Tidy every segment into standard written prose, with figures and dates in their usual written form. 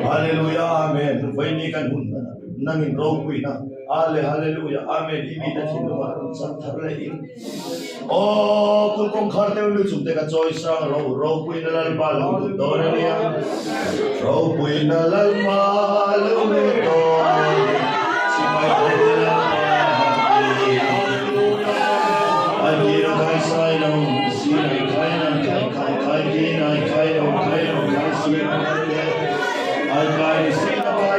Hallelujah, amen. Vậy ni kan hun nangin row kui na. Hallelujah, amen. Ibi na tin ma san thar le in. Oh, kung kong kharte lu chum te ka choi sang row kui na lal ba lu do na ya. Row kui na lal ma lu me do. Si mai de la ai ra kai sai no si ai kai na kai ki na kai no kai si ai kai si na kai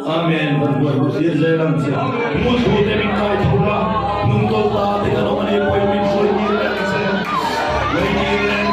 Amen. Berbuat musir dalam siap. Musuh demi kau pula. Nunggu tak dengan orang yang boleh minta dia saya. Legiran.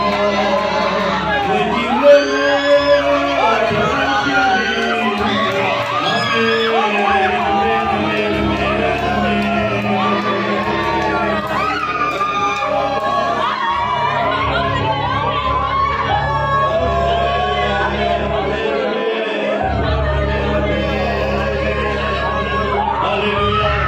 Hallelujah.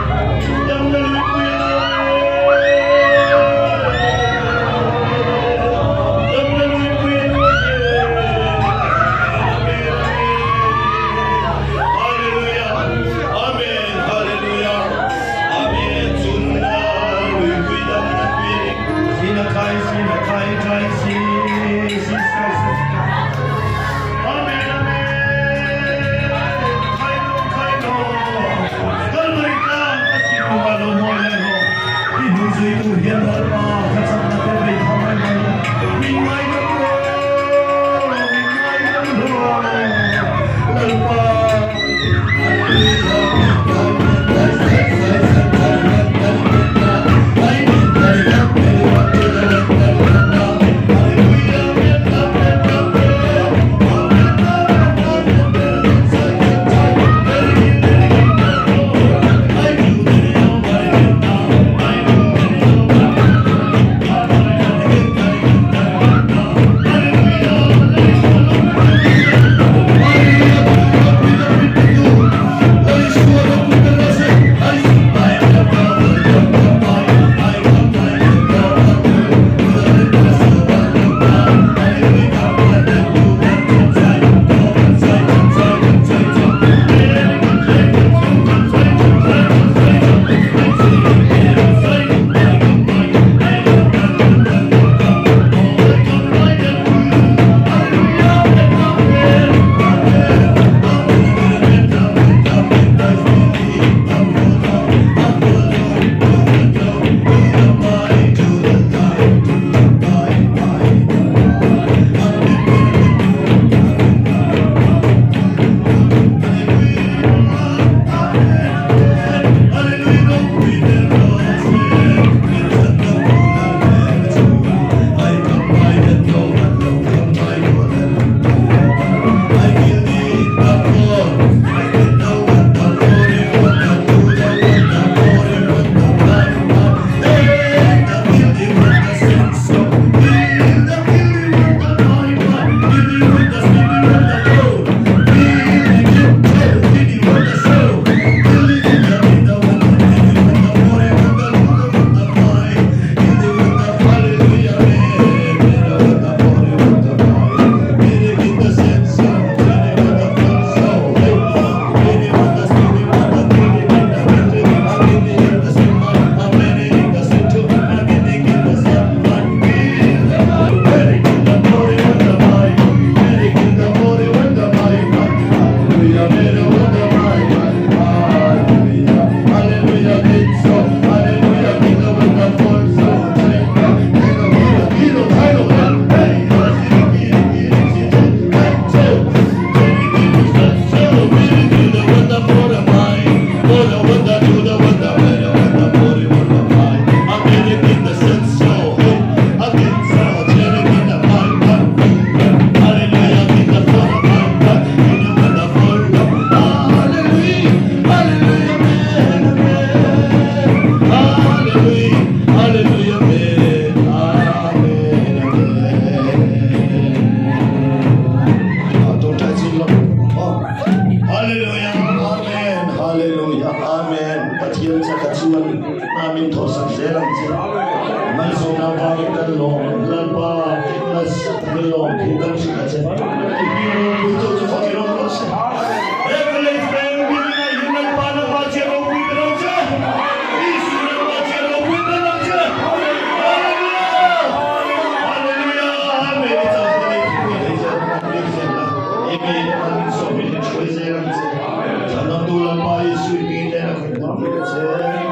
Amen. Hallelujah. Amen. Katiyan sa katsuan namin to sa serang sila. Mansong pangit na long. Lalpa, fitness, tagalong. Hukang siya kasi. Ipinong buto sa Panginoon ko siya. Evelyn, friend, binigay yun ang panang badsya ng wipinaw siya. Isu ng badsya ng wipinaw siya. Hallelujah. Hallelujah. Amen. It's all the way to me. Amen. Amen. So, binigay serang sila. Sanang tulang pa Isu ibigay na kanyang serang.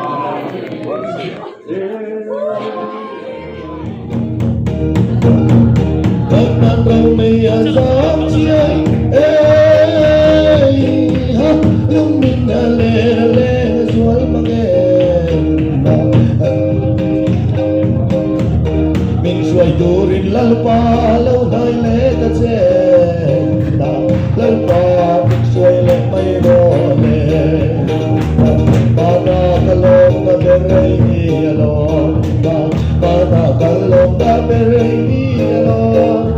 Karena kau meyazam siai, ha, lumina lele sual magenda. Ming suai durin lalpa lau dai le kacenda, lalpa ming suai le mai role. Pada kalong ka berai ni along, pada kalong ka berai ni along.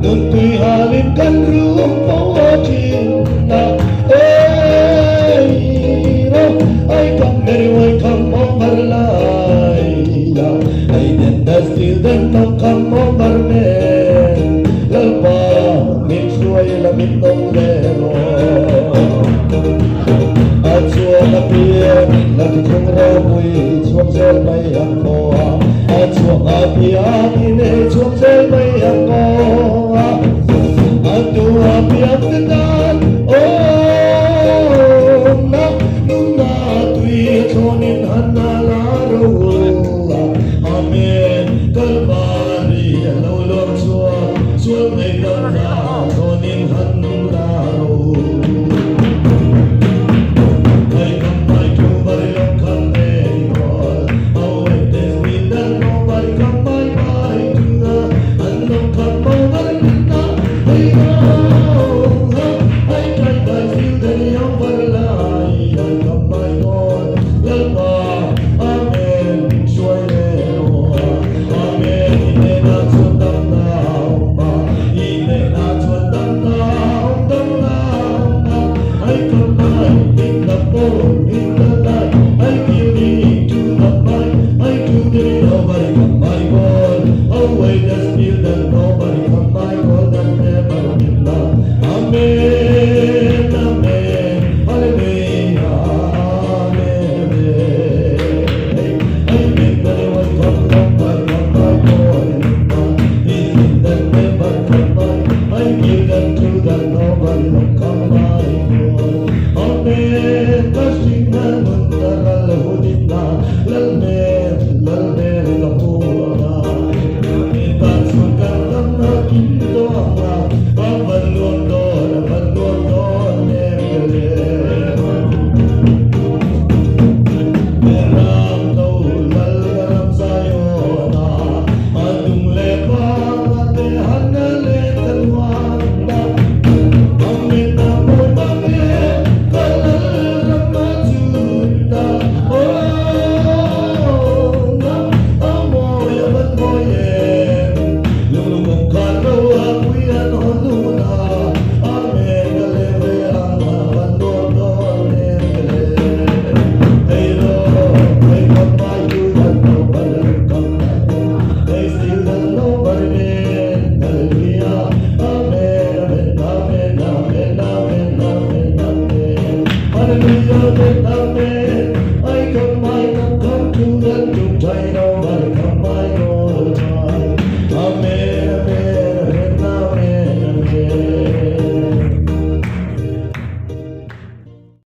Nuntu'y halin kan rumpawakin na ay kameriway kamobarlay ay dendastil den ng kamobarmen lalpa minsuay lamit ng lero at suwang apiyan nagkong rawoy suwang selmay ako at suwang apiyan inay suwang selmay ako at tuwang apiyan kedan na nung natuwi konin hanalaro amen kalbari alulong suwang may ganda konin hanalaro. Hallelujah.